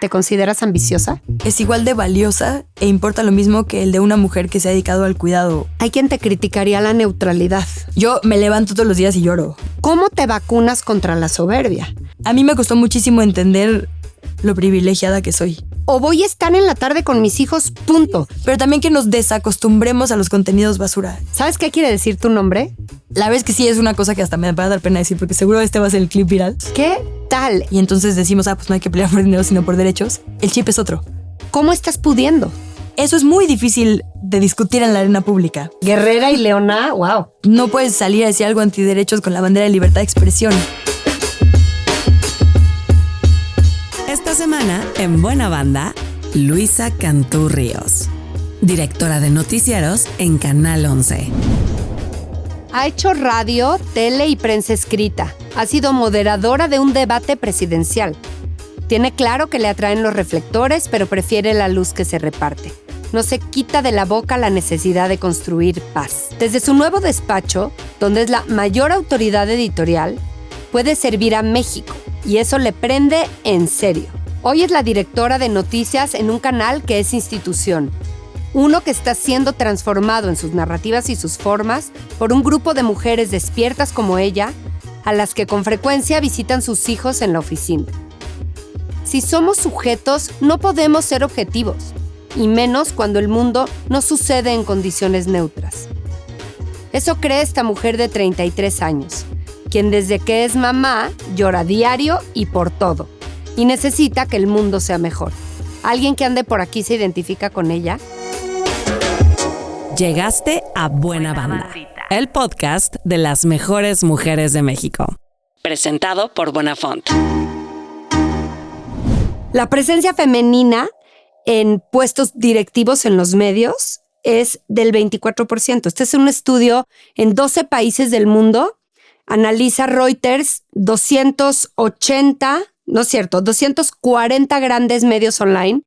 ¿te consideras ambiciosa? Es igual de valiosa e importa lo mismo que el de una mujer que se ha dedicado al cuidado. Hay quien te criticaría la neutralidad. Yo me levanto todos los días y lloro. ¿Cómo te vacunas contra la soberbia? A mí me costó muchísimo entender lo privilegiada que soy. O voy a estar en la tarde con mis hijos, punto. Pero también que nos desacostumbremos a los contenidos basura. ¿Sabes qué quiere decir tu nombre? La verdad es que sí es una cosa que hasta me va a dar pena decir, porque seguro este va a ser el clip viral. ¿Qué tal? Y entonces decimos, pues no hay que pelear por dinero, sino por derechos. El chip es otro. ¿Cómo estás pudiendo? Eso es muy difícil de discutir en la arena pública. Guerrera y leona, wow. No puedes salir a decir algo antiderechos con la bandera de libertad de expresión. Esta semana, en Buena Banda, Luisa Cantú Ríos, directora de noticieros en Canal 11. Ha hecho radio, tele y prensa escrita. Ha sido moderadora de un debate presidencial. Tiene claro que le atraen los reflectores, pero prefiere la luz que se reparte. No se quita de la boca la necesidad de construir paz. Desde su nuevo despacho, donde es la mayor autoridad editorial, puede servir a México, y eso le prende en serio. Hoy es la directora de noticias en un canal que es institución. Uno que está siendo transformado en sus narrativas y sus formas por un grupo de mujeres despiertas como ella, a las que con frecuencia visitan sus hijos en la oficina. Si somos sujetos, no podemos ser objetivos, y menos cuando el mundo no sucede en condiciones neutras. Eso cree esta mujer de 33 años, quien desde que es mamá llora diario y por todo, y necesita que el mundo sea mejor. ¿Alguien que ande por aquí se identifica con ella? Llegaste a Buena Banda, el podcast de las mejores mujeres de México. Presentado por Bonafont. La presencia femenina en puestos directivos en los medios es del 24%. Este es un estudio en 12 países del mundo. Analiza Reuters 240 grandes medios online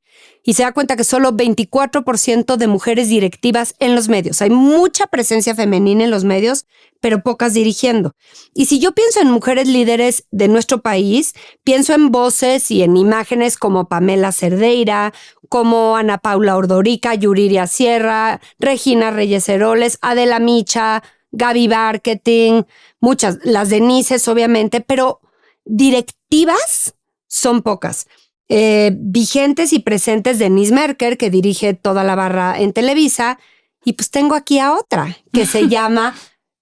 y se da cuenta que solo 24% de mujeres directivas en los medios. Hay mucha presencia femenina en los medios, pero pocas dirigiendo. Y si yo pienso en mujeres líderes de nuestro país, pienso en voces y en imágenes como Pamela Cerdeira, como Ana Paula Ordorica, Yuriria Sierra, Regina Reyes Heroles, Adela Micha, Gaby Marketing, muchas, las de Nices obviamente, pero directivas son pocas. Vigentes y presentes Denise Merker, que dirige toda la barra en Televisa, y pues tengo aquí a otra que se llama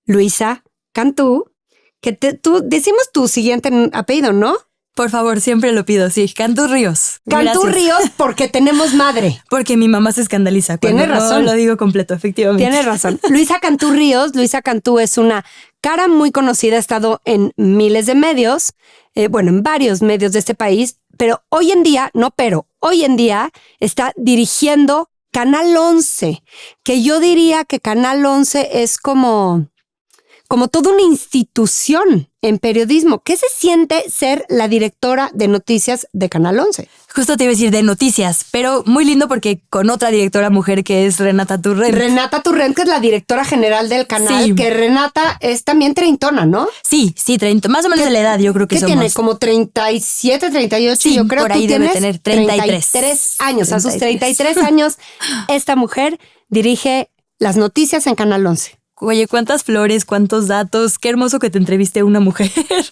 Luisa Cantú, que tú decimos tu siguiente apellido, ¿no? Por favor, siempre lo pido, sí. Cantú Ríos. Cantú Ríos porque tenemos madre. Porque mi mamá se escandaliza cuando Tienes razón. no lo digo completo, efectivamente. Tienes razón. Luisa Cantú Ríos. Luisa Cantú es una cara muy conocida, ha estado en miles de medios, en varios medios de este país, pero hoy en día está dirigiendo Canal 11, que yo diría que Canal 11 es como toda una institución en periodismo. ¿Qué se siente ser la directora de noticias de Canal 11? Justo te iba a decir de noticias, pero muy lindo porque con otra directora mujer que es Renata Turrent. Renata Turrent, que es la directora general del canal, sí. Que Renata es también treintona, ¿no? Sí, 30, más o menos de la edad, yo creo que somos. ¿Qué tiene? Como 37, 38, sí, yo creo por ahí que debe tener 33 años. 33. A sus 33 años, esta mujer dirige las noticias en Canal 11. Oye, cuántas flores, cuántos datos, qué hermoso que te entreviste a una mujer.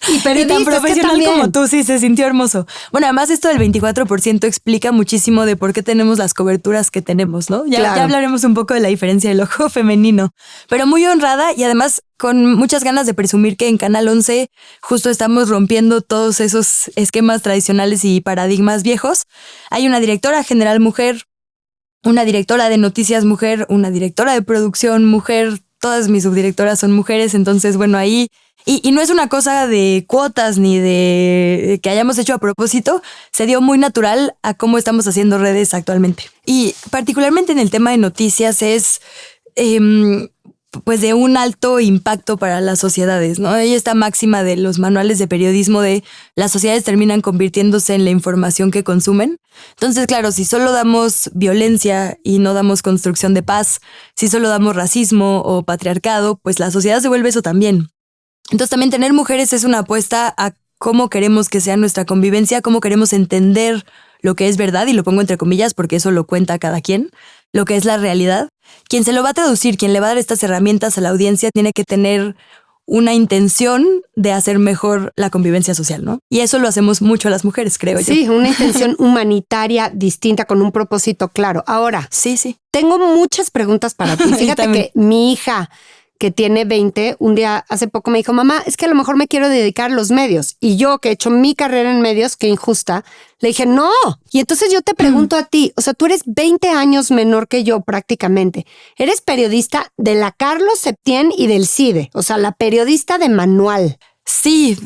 Y tan profesional como tú, sí, se sintió hermoso. Bueno, además esto del 24% explica muchísimo de por qué tenemos las coberturas que tenemos, ¿no? Ya hablaremos un poco de la diferencia del ojo femenino. Pero muy honrada y además con muchas ganas de presumir que en Canal 11 justo estamos rompiendo todos esos esquemas tradicionales y paradigmas viejos. Hay una directora general mujer, una directora de noticias mujer, una directora de producción mujer. Todas mis subdirectoras son mujeres, entonces, ahí... Y no es una cosa de cuotas ni de que hayamos hecho a propósito, se dio muy natural a cómo estamos haciendo redes actualmente. Y particularmente en el tema de noticias es... de un alto impacto para las sociedades, ¿no? Hay esta máxima de los manuales de periodismo de las sociedades terminan convirtiéndose en la información que consumen. Entonces, claro, si solo damos violencia y no damos construcción de paz, si solo damos racismo o patriarcado, pues la sociedad se vuelve eso también. Entonces, también tener mujeres es una apuesta a cómo queremos que sea nuestra convivencia, cómo queremos entender lo que es verdad, y lo pongo entre comillas porque eso lo cuenta cada quien, lo que es la realidad. Quien se lo va a traducir, quien le va a dar estas herramientas a la audiencia, tiene que tener una intención de hacer mejor la convivencia social, ¿no? Y eso lo hacemos mucho las mujeres, creo yo. Sí, una intención humanitaria distinta con un propósito claro. Ahora, sí. Tengo muchas preguntas para ti. Fíjate que mi hija, que tiene 20, un día hace poco me dijo, mamá, es que a lo mejor me quiero dedicar a los medios. Y yo, que he hecho mi carrera en medios, qué injusta, le dije, no. Y entonces yo te pregunto a ti, o sea, tú eres 20 años menor que yo prácticamente. Eres periodista de la Carlos Septién y del CIDE, o sea, la periodista de manual. Sí,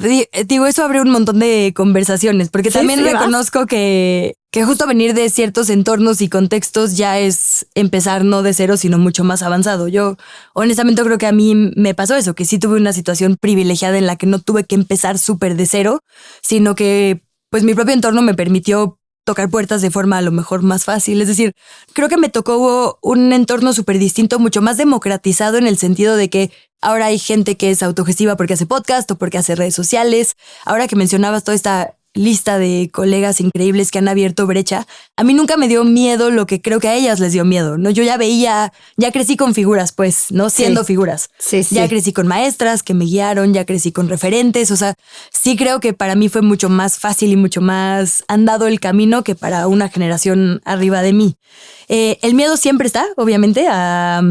digo, eso abre un montón de conversaciones, porque también reconozco que justo venir de ciertos entornos y contextos ya es empezar no de cero, sino mucho más avanzado. Yo honestamente creo que a mí me pasó eso, que sí tuve una situación privilegiada en la que no tuve que empezar súper de cero, sino que pues mi propio entorno me permitió tocar puertas de forma a lo mejor más fácil. Es decir, creo que me tocó un entorno súper distinto, mucho más democratizado en el sentido de que ahora hay gente que es autogestiva porque hace podcast o porque hace redes sociales. Ahora que mencionabas toda esta lista de colegas increíbles que han abierto brecha, a mí nunca me dio miedo lo que creo que a ellas les dio miedo, ¿no? Yo ya crecí con figuras, pues, ¿no? Siendo figuras. Sí. Ya crecí con maestras que me guiaron, ya crecí con referentes, o sea, sí creo que para mí fue mucho más fácil y mucho más andado el camino que para una generación arriba de mí. El miedo siempre está, obviamente, a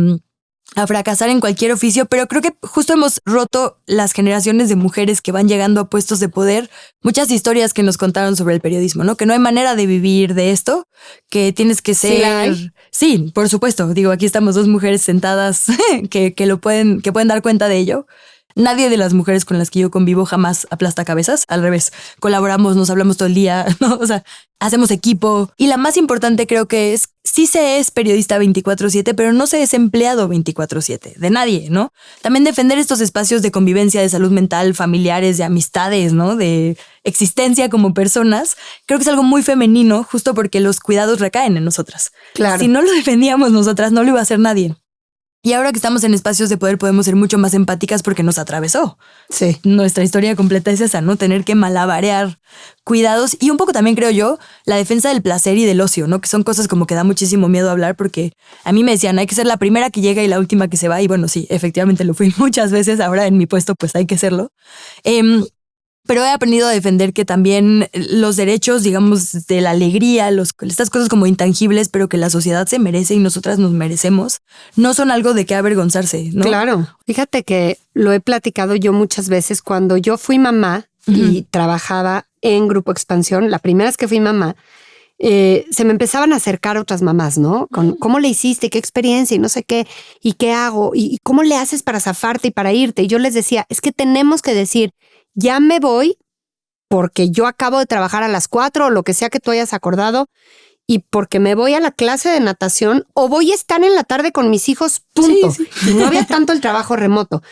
fracasar en cualquier oficio, pero creo que justo hemos roto las generaciones de mujeres que van llegando a puestos de poder, muchas historias que nos contaron sobre el periodismo, ¿no? Que no hay manera de vivir de esto, que tienes que ser... Sí, por supuesto. Digo, aquí estamos dos mujeres sentadas que pueden dar cuenta de ello. Nadie de las mujeres con las que yo convivo jamás aplasta cabezas, al revés. Colaboramos, nos hablamos todo el día, ¿no? O sea, hacemos equipo. Y la más importante creo que es, sí se es periodista 24/7, pero no se es empleado 24/7, de nadie, ¿no? También defender estos espacios de convivencia, de salud mental, familiares, de amistades, ¿no? De existencia como personas, creo que es algo muy femenino, justo porque los cuidados recaen en nosotras. Claro. Si no lo defendíamos nosotras, no lo iba a hacer nadie. Y ahora que estamos en espacios de poder podemos ser mucho más empáticas porque nos atravesó. Sí. Nuestra historia completa es esa, ¿no? Tener que malabarear cuidados y un poco también creo yo la defensa del placer y del ocio, ¿no? Que son cosas como que da muchísimo miedo hablar porque a mí me decían hay que ser la primera que llega y la última que se va y bueno, sí, efectivamente lo fui muchas veces, ahora en mi puesto pues hay que serlo. Pero he aprendido a defender que también los derechos, digamos, de la alegría, estas cosas como intangibles, pero que la sociedad se merece y nosotras nos merecemos, no son algo de qué avergonzarse, ¿no? Claro. Fíjate que lo he platicado yo muchas veces cuando yo fui mamá y trabajaba en Grupo Expansión. La primera vez que fui mamá, se me empezaban a acercar otras mamás, ¿no? Con cómo le hiciste, qué experiencia y no sé qué, y qué hago, y cómo le haces para zafarte y para irte. Y yo les decía, es que tenemos que decir, ya me voy porque yo acabo de trabajar a las 4 o lo que sea que tú hayas acordado y porque me voy a la clase de natación o voy a estar en la tarde con mis hijos, punto. Sí. Y no había tanto el trabajo remoto.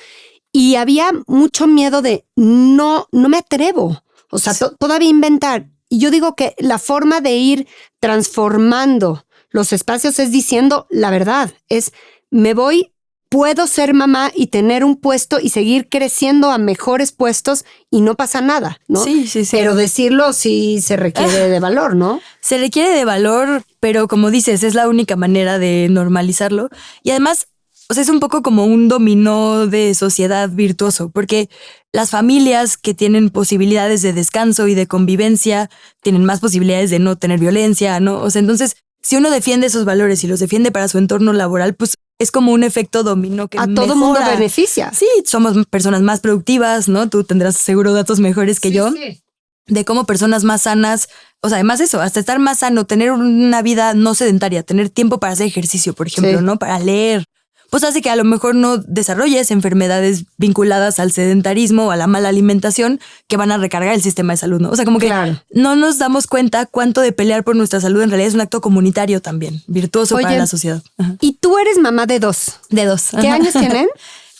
Y había mucho miedo de no me atrevo. O sea, todavía inventar. Y yo digo que la forma de ir transformando los espacios es diciendo la verdad. Es me voy, puedo ser mamá y tener un puesto y seguir creciendo a mejores puestos y no pasa nada, ¿no? Sí. Pero decirlo sí se requiere de valor, ¿no? Se requiere de valor, pero como dices, es la única manera de normalizarlo. Y además, o sea, es un poco como un dominó de sociedad virtuoso, porque las familias que tienen posibilidades de descanso y de convivencia tienen más posibilidades de no tener violencia, ¿no? O sea, entonces, si uno defiende esos valores y los defiende para su entorno laboral, pues es como un efecto dominó que a todo mundo beneficia. Sí, somos personas más productivas, ¿no? Tú tendrás seguro datos mejores que yo. Sí. De cómo personas más sanas, o sea, además eso, hasta estar más sano, tener una vida no sedentaria, tener tiempo para hacer ejercicio, por ejemplo, ¿no? Para leer, pues hace que a lo mejor no desarrolles enfermedades vinculadas al sedentarismo o a la mala alimentación que van a recargar el sistema de salud, ¿no? O sea, como que no nos damos cuenta cuánto de pelear por nuestra salud en realidad es un acto comunitario también, virtuoso para la sociedad. Ajá. Y tú eres mamá de 2. De 2. ¿Qué años tienen?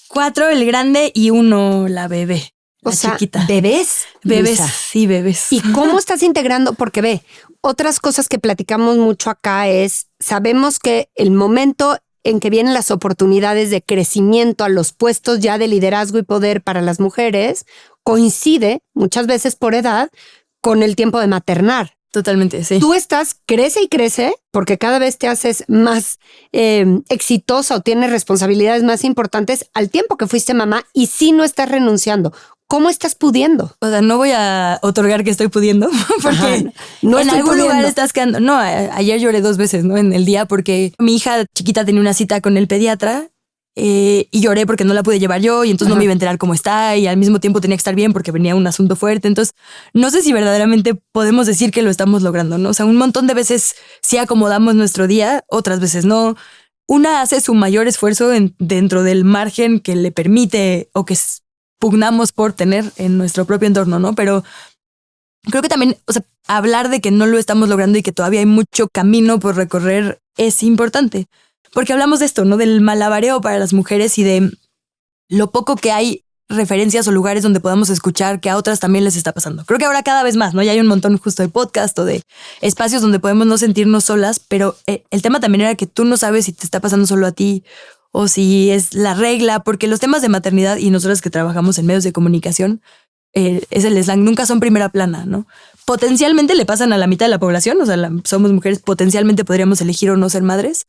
4 el grande y 1 la bebé. O sea, chiquita. ¿Bebés? Bebés, sí, bebés. ¿Y cómo estás integrando? Porque ve, otras cosas que platicamos mucho acá es, sabemos que el momento en que vienen las oportunidades de crecimiento a los puestos ya de liderazgo y poder para las mujeres, coincide muchas veces por edad con el tiempo de maternar. Totalmente, sí. Tú crece y crece porque cada vez te haces más exitosa o tienes responsabilidades más importantes al tiempo que fuiste mamá y sí no estás renunciando. ¿Cómo estás pudiendo? O sea, no voy a otorgar que estoy pudiendo porque no en algún pudiendo. lugar estás quedando. No, ayer lloré 2 veces, ¿no? En el día porque mi hija chiquita tenía una cita con el pediatra y lloré porque no la pude llevar yo y entonces no me iba a enterar cómo está y al mismo tiempo tenía que estar bien porque venía un asunto fuerte. Entonces, no sé si verdaderamente podemos decir que lo estamos logrando, ¿no? O sea, un montón de veces sí acomodamos nuestro día, otras veces no. Una hace su mayor esfuerzo dentro del margen que le permite o que pugnamos por tener en nuestro propio entorno, ¿no? Pero creo que también, o sea, hablar de que no lo estamos logrando y que todavía hay mucho camino por recorrer es importante. Porque hablamos de esto, ¿no? Del malabareo para las mujeres y de lo poco que hay referencias o lugares donde podamos escuchar que a otras también les está pasando. Creo que ahora cada vez más, ¿no? Ya hay un montón justo de podcast o de espacios donde podemos no sentirnos solas, pero el tema también era que tú no sabes si te está pasando solo a ti o si es la regla, porque los temas de maternidad y nosotras que trabajamos en medios de comunicación, es el slang, nunca son primera plana, ¿no? Potencialmente le pasan a la mitad de la población, o sea, somos mujeres, potencialmente podríamos elegir o no ser madres.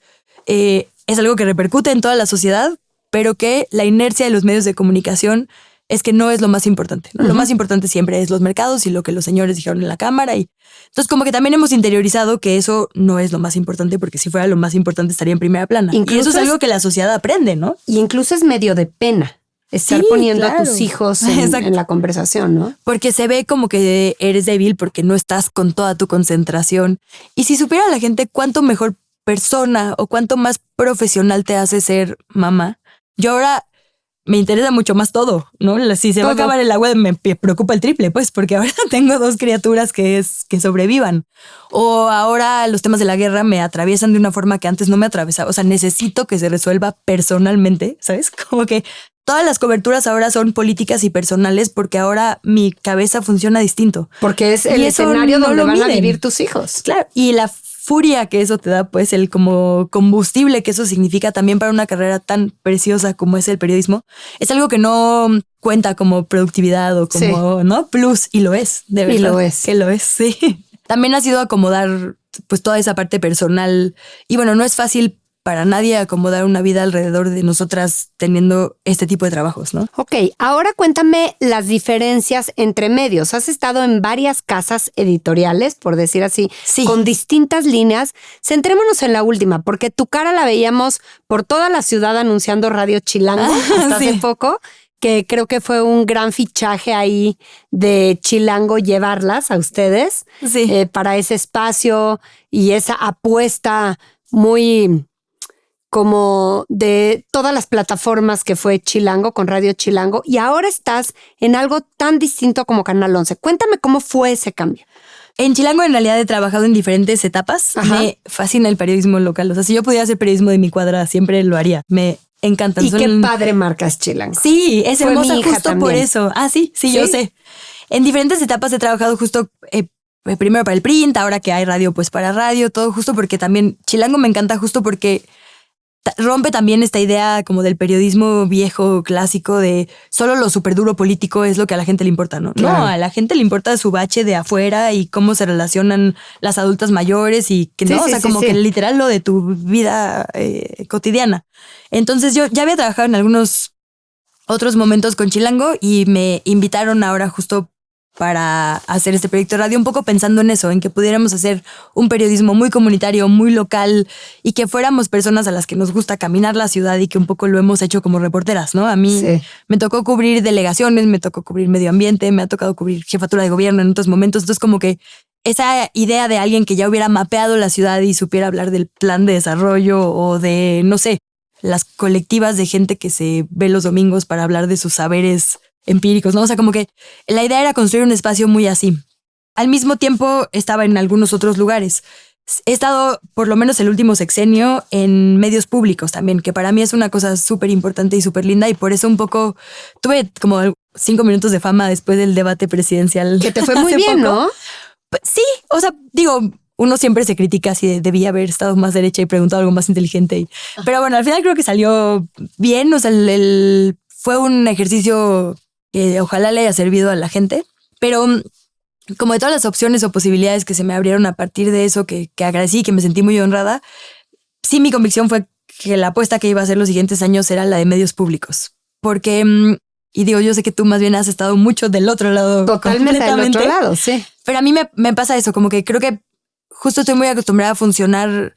Es algo que repercute en toda la sociedad, pero que la inercia de los medios de comunicación es que no es lo más importante, ¿no? Lo más importante siempre es los mercados y lo que los señores dijeron en la cámara. Y entonces como que también hemos interiorizado que eso no es lo más importante, porque si fuera lo más importante estaría en primera plana. Incluso y eso es algo que la sociedad aprende, ¿no? Y incluso es medio de pena estar poniendo a tus hijos en la conversación, ¿no? Porque se ve como que eres débil porque no estás con toda tu concentración. Y si supiera la gente cuánto mejor persona o cuánto más profesional te hace ser mamá. Yo ahora me interesa mucho más todo, ¿no? Si se va a acabar el agua me preocupa el triple, pues, porque ahora tengo 2 criaturas que sobrevivan. O ahora los temas de la guerra me atraviesan de una forma que antes no me atravesaba. O sea, necesito que se resuelva personalmente, ¿sabes? Como que todas las coberturas ahora son políticas y personales porque ahora mi cabeza funciona distinto. Porque es el escenario donde van a vivir tus hijos. Claro, y la furia que eso te da, pues el como combustible que eso significa también para una carrera tan preciosa como es el periodismo, es algo que no cuenta como productividad o como, ¿no? Plus, y lo es, de verdad. Y lo es. Que lo es, sí. También ha sido acomodar pues toda esa parte personal y bueno, no es fácil para nadie acomodar una vida alrededor de nosotras teniendo este tipo de trabajos, ¿no? Ok, ahora cuéntame las diferencias entre medios. Has estado en varias casas editoriales, por decir así, con distintas líneas. Centrémonos en la última, porque tu cara la veíamos por toda la ciudad anunciando Radio Chilango hasta hace poco, que creo que fue un gran fichaje ahí de Chilango llevarlas a ustedes para ese espacio y esa apuesta muy como de todas las plataformas que fue Chilango con Radio Chilango, y ahora estás en algo tan distinto como Canal 11. Cuéntame cómo fue ese cambio. En Chilango en realidad he trabajado en diferentes etapas. Ajá. Me fascina el periodismo local. O sea, si yo pudiera hacer periodismo de mi cuadra, siempre lo haría. Me encanta. Y qué padre marcas Chilango. Sí, es fue hermosa justo también. Por eso. Sí, yo sé. En diferentes etapas he trabajado justo primero para el print, ahora que hay radio, pues para radio, todo justo porque también Chilango me encanta justo porque rompe también esta idea como del periodismo viejo, clásico, de solo lo súper duro político es lo que a la gente le importa, ¿no? Claro. No, a la gente le importa su bache de afuera y cómo se relacionan las adultas mayores y que no, o sea, como que literal lo de tu vida cotidiana. Entonces yo ya había trabajado en algunos otros momentos con Chilango y me invitaron ahora justo para hacer este proyecto de radio, un poco pensando en eso, en que pudiéramos hacer un periodismo muy comunitario, muy local y que fuéramos personas a las que nos gusta caminar la ciudad y que un poco lo hemos hecho como reporteras, ¿no? A mí me tocó cubrir delegaciones, me tocó cubrir medio ambiente, me ha tocado cubrir jefatura de gobierno en otros momentos, entonces como que esa idea de alguien que ya hubiera mapeado la ciudad y supiera hablar del plan de desarrollo o de, no sé, las colectivas de gente que se ve los domingos para hablar de sus saberes empíricos, ¿no? O sea, como que la idea era construir un espacio muy así. Al mismo tiempo estaba en algunos otros lugares. He estado, por lo menos el último sexenio, en medios públicos también, que para mí es una cosa súper importante y súper linda y por eso un poco tuve como 5 minutos de fama después del debate presidencial. Que te fue muy bien, poco. ¿No? Sí, o sea, digo, uno siempre se critica si debía haber estado más derecha y preguntado algo más inteligente. Pero bueno, al final creo que salió bien, o sea, fue un ejercicio que ojalá le haya servido a la gente. Pero como de todas las opciones o posibilidades que se me abrieron a partir de eso, que agradecí y que me sentí muy honrada, sí, mi convicción fue que la apuesta que iba a hacer los siguientes años era la de medios públicos. Porque, y digo, yo sé que tú más bien has estado mucho del otro lado. Totalmente del otro lado, sí. Pero a mí me pasa eso, como que creo que justo estoy muy acostumbrada a funcionar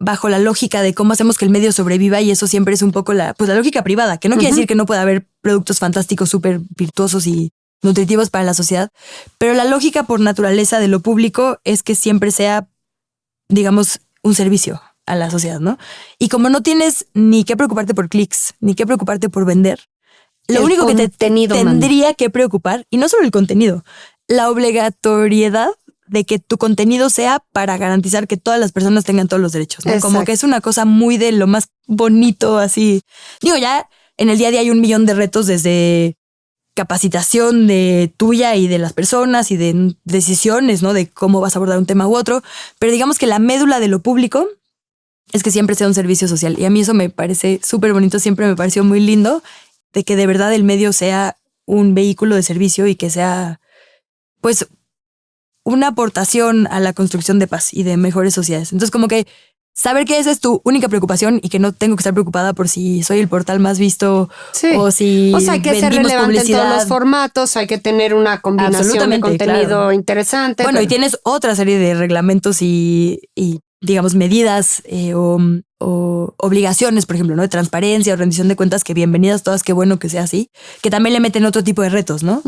bajo la lógica de cómo hacemos que el medio sobreviva, y eso siempre es un poco la lógica privada, que no quiere decir que no pueda haber productos fantásticos, súper virtuosos y nutritivos para la sociedad, pero la lógica por naturaleza de lo público es que siempre sea, digamos, un servicio a la sociedad, ¿no? Y como no tienes ni que preocuparte por clics, ni que preocuparte por vender, lo único que te tendría que preocupar, y no solo el contenido, la obligatoriedad de que tu contenido sea para garantizar que todas las personas tengan todos los derechos, ¿no? Como que es una cosa muy de lo más bonito, así. Digo, ya en el día a día hay 1 millón de retos, desde capacitación de tuya y de las personas y de decisiones, ¿no? De cómo vas a abordar un tema u otro. Pero digamos que la médula de lo público es que siempre sea un servicio social. Y a mí eso me parece súper bonito, siempre me pareció muy lindo, de que de verdad el medio sea un vehículo de servicio y que sea, pues, una aportación a la construcción de paz y de mejores sociedades. Entonces, como que saber que esa es tu única preocupación y que no tengo que estar preocupada por si soy el portal más visto, o si hay que ser relevante en todos los formatos, hay que tener una combinación de contenido interesante. Bueno, y tienes otra serie de reglamentos y digamos, medidas o obligaciones, por ejemplo, ¿no? De transparencia o rendición de cuentas, que bienvenidas todas, qué bueno que sea así, que también le meten otro tipo de retos, ¿no?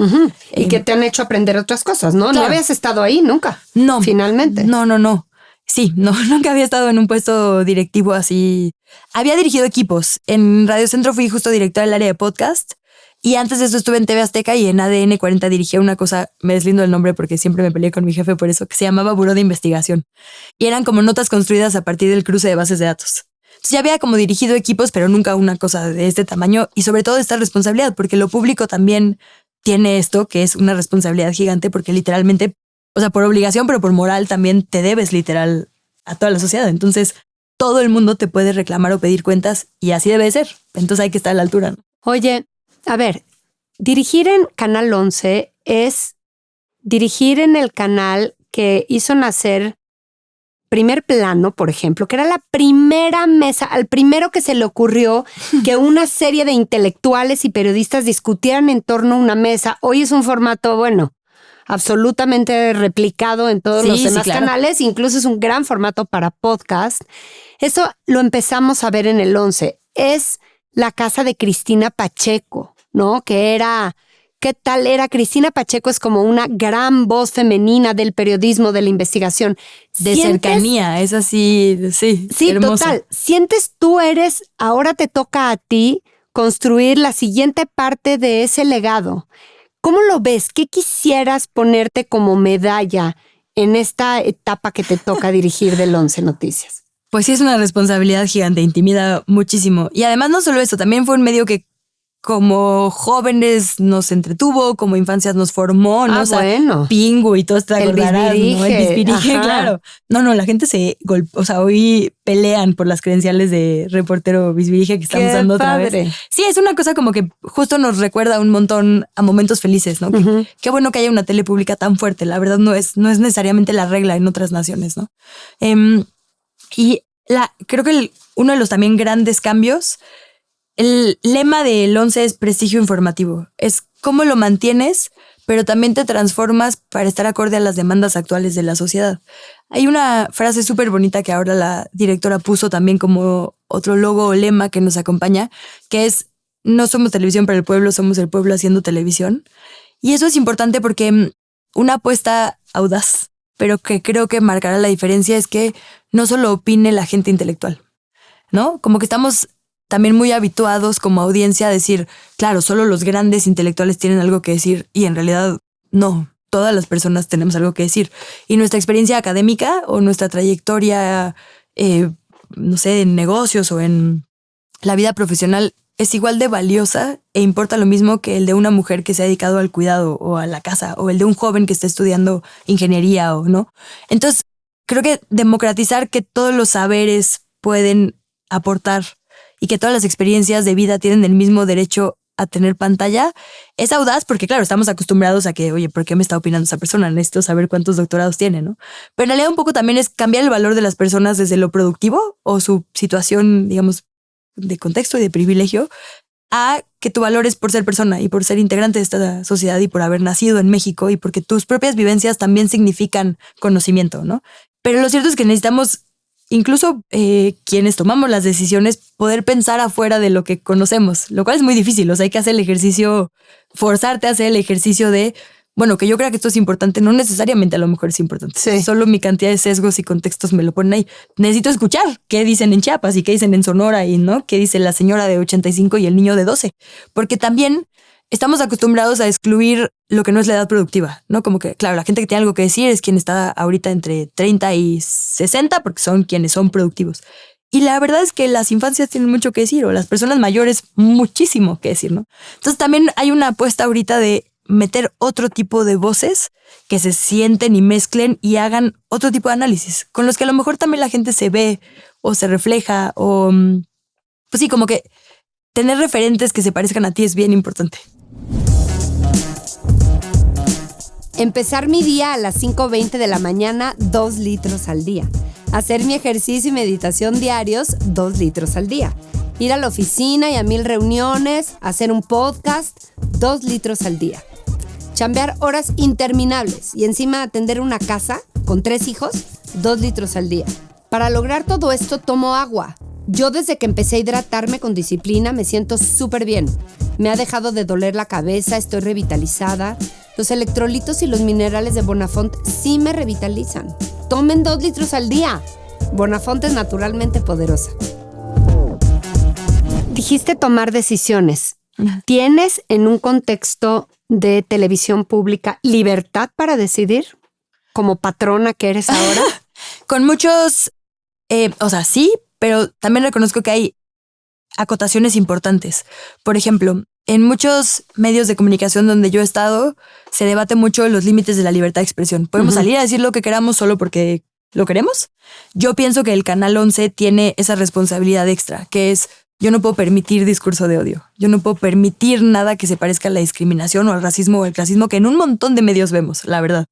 Y que te han hecho aprender otras cosas, ¿no? Claro. No habías estado ahí nunca. No. Finalmente. No. Sí, nunca había estado en un puesto directivo así. Había dirigido equipos. En Radio Centro fui justo directora del área de podcast. Y antes de eso estuve en TV Azteca y en ADN 40 dirigía una cosa, me deslindo el nombre porque siempre me peleé con mi jefe por eso, que se llamaba Buró de Investigación. Y eran como notas construidas a partir del cruce de bases de datos. Entonces ya había como dirigido equipos, pero nunca una cosa de este tamaño, y sobre todo esta responsabilidad, porque lo público también tiene esto, que es una responsabilidad gigante, porque literalmente, o sea, por obligación, pero por moral también te debes literal a toda la sociedad. Entonces todo el mundo te puede reclamar o pedir cuentas, y así debe ser. Entonces hay que estar a la altura, ¿no? Oye, a ver, dirigir en Canal 11 es dirigir en el canal que hizo nacer Primer Plano, por ejemplo, que era la primera mesa, al primero que se le ocurrió que una serie de intelectuales y periodistas discutieran en torno a una mesa. Hoy es un formato, bueno, absolutamente replicado en todos los demás canales, incluso es un gran formato para podcast. Eso lo empezamos a ver en el 11. Es la casa de Cristina Pacheco, ¿no? Que era, ¿qué tal era? Cristina Pacheco es como una gran voz femenina del periodismo, de la investigación. De cercanía, es así, sí. Sí, hermoso. Total. Sientes ahora te toca a ti construir la siguiente parte de ese legado. ¿Cómo lo ves? ¿Qué quisieras ponerte como medalla en esta etapa que te toca dirigir del 11 Noticias? Pues sí, es una responsabilidad gigante, intimida muchísimo. Y además no solo eso, también fue un medio que como jóvenes nos entretuvo, como infancias nos formó, ¿no? Bueno. Pingu y todo esto, el bisbirige. ¿no? El bisbirige, claro. No, la gente se golpea, o sea, hoy pelean por las credenciales de reportero bisbirige que estamos dando otra vez. Sí, es una cosa como que justo nos recuerda un montón a momentos felices, ¿no? Qué bueno que haya una tele pública tan fuerte, la verdad no es necesariamente la regla en otras naciones, ¿no? Y creo que uno de los también grandes cambios, el lema del 11 es prestigio informativo. Es cómo lo mantienes, pero también te transformas para estar acorde a las demandas actuales de la sociedad. Hay una frase súper bonita que ahora la directora puso también como otro logo o lema que nos acompaña, que es: no somos televisión para el pueblo, somos el pueblo haciendo televisión. Y eso es importante porque una apuesta audaz, pero que creo que marcará la diferencia, es que no solo opine la gente intelectual, ¿no? Como que estamos también muy habituados como audiencia a decir, claro, solo los grandes intelectuales tienen algo que decir, y en realidad no, todas las personas tenemos algo que decir. Y nuestra experiencia académica o nuestra trayectoria, no sé, en negocios o en la vida profesional es igual de valiosa e importa lo mismo que el de una mujer que se ha dedicado al cuidado o a la casa, o el de un joven que está estudiando ingeniería o no. Entonces, creo que democratizar que todos los saberes pueden aportar y que todas las experiencias de vida tienen el mismo derecho a tener pantalla, es audaz porque, claro, estamos acostumbrados a que, oye, ¿por qué me está opinando esa persona? Necesito saber cuántos doctorados tiene, ¿no? Pero en realidad un poco también es cambiar el valor de las personas desde lo productivo o su situación, digamos, de contexto y de privilegio, a que tu valor es por ser persona y por ser integrante de esta sociedad y por haber nacido en México y porque tus propias vivencias también significan conocimiento, ¿no? Pero lo cierto es que necesitamos, incluso quienes tomamos las decisiones, poder pensar afuera de lo que conocemos, lo cual es muy difícil. O sea, hay que hacer el ejercicio, forzarte a hacer el ejercicio de, bueno, que yo creo que esto es importante, no necesariamente a lo mejor es importante. Sí. Solo mi cantidad de sesgos y contextos me lo ponen ahí. Necesito escuchar qué dicen en Chiapas y qué dicen en Sonora y no qué dice la señora de 85 y el niño de 12. Porque también estamos acostumbrados a excluir lo que no es la edad productiva, ¿no? Como que, claro, la gente que tiene algo que decir es quien está ahorita entre 30 y 60 porque son quienes son productivos. Y la verdad es que las infancias tienen mucho que decir o las personas mayores muchísimo que decir, ¿no? Entonces también hay una apuesta ahorita de meter otro tipo de voces que se sienten y mezclen y hagan otro tipo de análisis, con los que a lo mejor también la gente se ve o se refleja o, pues sí, como que tener referentes que se parezcan a ti es bien importante. Empezar mi día a las 5:20 de la mañana, 2 litros al día. Hacer mi ejercicio y meditación diarios, 2 litros al día. Ir a la oficina y a 1000 reuniones, hacer un podcast, 2 litros al día. Chambear horas interminables y encima atender una casa con 3 hijos, 2 litros al día. Para lograr todo esto tomo agua. Yo desde que empecé a hidratarme con disciplina me siento súper bien. Me ha dejado de doler la cabeza, estoy revitalizada. Los electrolitos y los minerales de Bonafont sí me revitalizan. Tomen 2 litros al día. Bonafont es naturalmente poderosa. Dijiste tomar decisiones. ¿Tienes en un contexto de televisión pública libertad para decidir? Como patrona que eres ahora. Con muchos, o sea, sí, pero también reconozco que hay acotaciones importantes. Por ejemplo, en muchos medios de comunicación donde yo he estado, se debate mucho los límites de la libertad de expresión. ¿Podemos salir a decir lo que queramos solo porque lo queremos? Yo pienso que el Canal 11 tiene esa responsabilidad extra, que es, yo no puedo permitir discurso de odio. Yo no puedo permitir nada que se parezca a la discriminación o al racismo o al clasismo que en un montón de medios vemos, la verdad.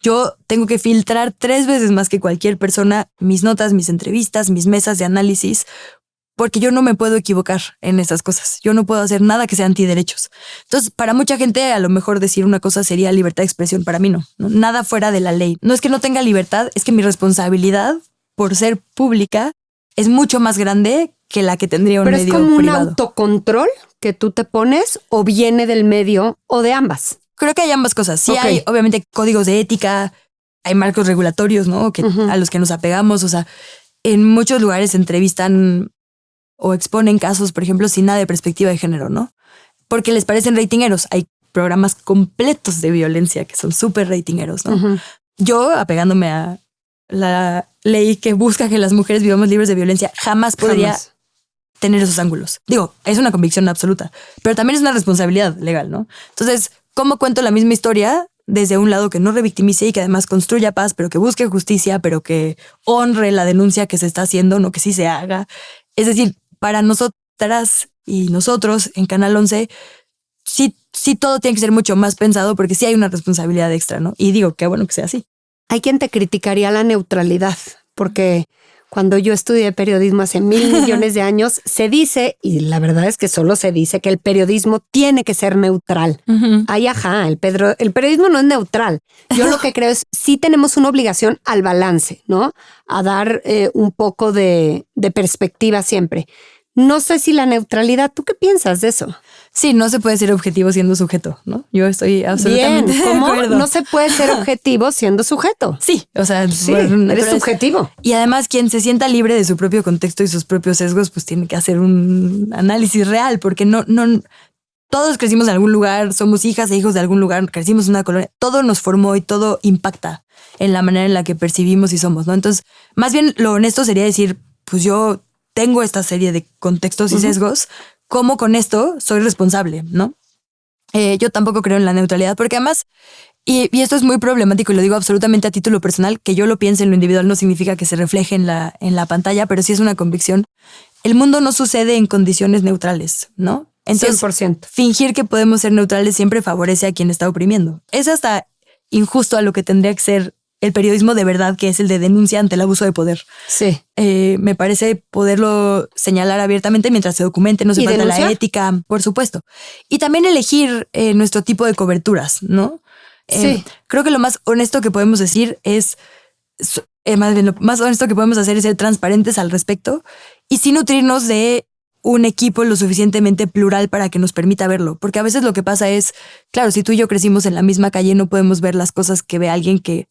Yo tengo que filtrar 3 veces más que cualquier persona mis notas, mis entrevistas, mis mesas de análisis, porque yo no me puedo equivocar en esas cosas. Yo no puedo hacer nada que sea antiderechos. Entonces, para mucha gente, a lo mejor decir una cosa sería libertad de expresión. Para mí no. Nada fuera de la ley. No es que no tenga libertad, es que mi responsabilidad por ser pública es mucho más grande que la que tendría un medio privado. ¿Pero es como un autocontrol que tú te pones o viene del medio o de ambas? Creo que hay ambas cosas. Sí, hay obviamente códigos de ética, hay marcos regulatorios, ¿no? Que, a los que nos apegamos. O sea, en muchos lugares se entrevistan o exponen casos, por ejemplo, sin nada de perspectiva de género, ¿no? Porque les parecen ratingeros. Hay programas completos de violencia que son súper ratingeros, ¿no? Yo, apegándome a la ley que busca que las mujeres vivamos libres de violencia, jamás podría tener esos ángulos. Digo, es una convicción absoluta, pero también es una responsabilidad legal, ¿no? Entonces, ¿cómo cuento la misma historia desde un lado que no revictimice y que además construya paz, pero que busque justicia, pero que honre la denuncia que se está haciendo, no que sí se haga? Es decir, para nosotras y nosotros en Canal 11, sí todo tiene que ser mucho más pensado porque sí hay una responsabilidad extra, ¿no? Y digo, qué bueno que sea así. Hay quien te criticaría la neutralidad, porque cuando yo estudié periodismo hace 1000 millones de años, se dice, y la verdad es que solo se dice, que el periodismo tiene que ser neutral. Ay, ajá, el periodismo no es neutral. Yo lo que creo es, sí tenemos una obligación al balance, ¿no? A dar un poco de perspectiva siempre. No sé si la neutralidad, ¿tú qué piensas de eso? Sí, no se puede ser objetivo siendo sujeto, ¿no? Yo estoy absolutamente de acuerdo. No se puede ser objetivo siendo sujeto. Sí, o sea, sí, eres subjetivo. Y además, quien se sienta libre de su propio contexto y sus propios sesgos, pues tiene que hacer un análisis real, porque no todos crecimos en algún lugar, somos hijas e hijos de algún lugar, crecimos en una colonia, todo nos formó y todo impacta en la manera en la que percibimos y somos, ¿no? Entonces, más bien lo honesto sería decir, pues yo tengo esta serie de contextos y sesgos, ¿cómo con esto soy responsable, no? Yo tampoco creo en la neutralidad, porque además, y esto es muy problemático y lo digo absolutamente a título personal, que yo lo piense en lo individual no significa que se refleje en la pantalla, pero sí es una convicción. El mundo no sucede en condiciones neutrales, ¿no? Entonces, 100%. Fingir que podemos ser neutrales siempre favorece a quien está oprimiendo. Es hasta injusto a lo que tendría que ser el periodismo de verdad, que es el de denuncia ante el abuso de poder. Sí. Me parece poderlo señalar abiertamente mientras se documente, no se falta la ética, por supuesto. Y también elegir nuestro tipo de coberturas, ¿no? Sí. Creo que lo más honesto que podemos decir es, más bien lo más honesto que podemos hacer es ser transparentes al respecto y sin nutrirnos de un equipo lo suficientemente plural para que nos permita verlo. Porque a veces lo que pasa es, claro, si tú y yo crecimos en la misma calle, no podemos ver las cosas que ve alguien que